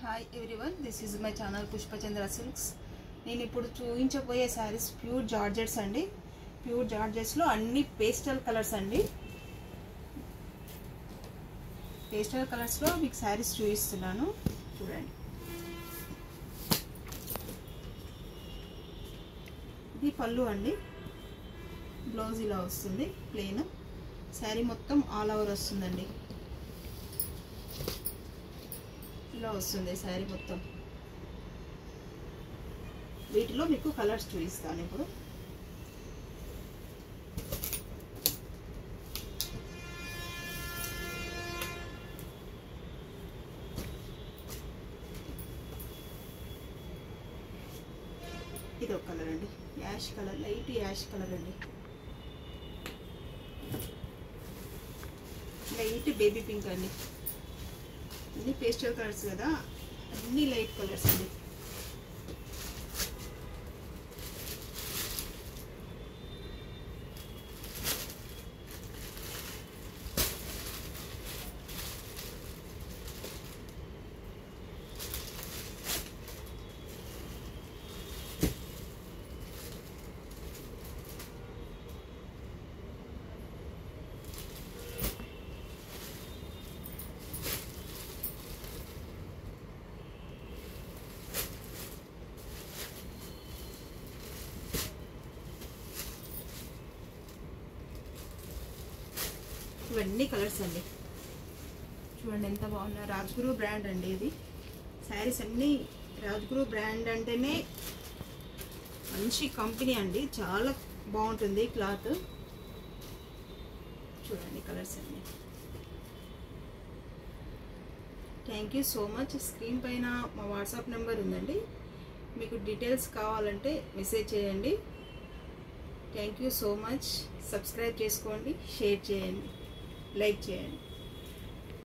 Hi everyone, this is my channel Pushpachandra silks. నేను ఇప్పుడు చూపించబోయే శారీస్ ప్యూర్ జార్జెట్స్ అండి. ప్యూర్ జార్జెట్స్లో అన్ని పేస్టల్ కలర్స్ అండి. పేస్టల్ కలర్స్లో మీకు శారీస్ చూపిస్తున్నాను, చూడండి. ఇది పళ్ళు అండి. బ్లౌజ్ ఇలా వస్తుంది ప్లెయిన్. శారీ మొత్తం ఆల్ ఓవర్ వస్తుందండి. ఇలా వస్తుంది శారీ మొత్తం. వీటిలో మీకు కలర్స్ చూపిస్తాను ఇప్పుడు. ఇది ఒక కలర్ అండి, ash colour, light ash colour అండి. లైట్ బేబీ పింక్ అండి. అన్ని పేస్టల్ కలర్స్ కదా, అన్ని లైట్ కలర్స్ అండి. ఇవన్నీ కలర్స్ అండి, చూడండి ఎంత బాగున్నా. రాజ్గురు బ్రాండ్ అండి ఇది. శారీస్ అన్నీ రాజ్గురు బ్రాండ్ అంటేనే మంచి కంపెనీ అండి, చాలా బాగుంటుంది క్లాత్. చూడండి కలర్స్ అన్నీ. Thank you so much. Screen పైన మా వాట్సాప్ నెంబర్ ఉందండి, మీకు డీటెయిల్స్ కావాలంటే మెసేజ్ చేయండి. Thank you so much. Subscribe చేసుకోండి, షేర్ చేయండి, లైక్ చేయండి.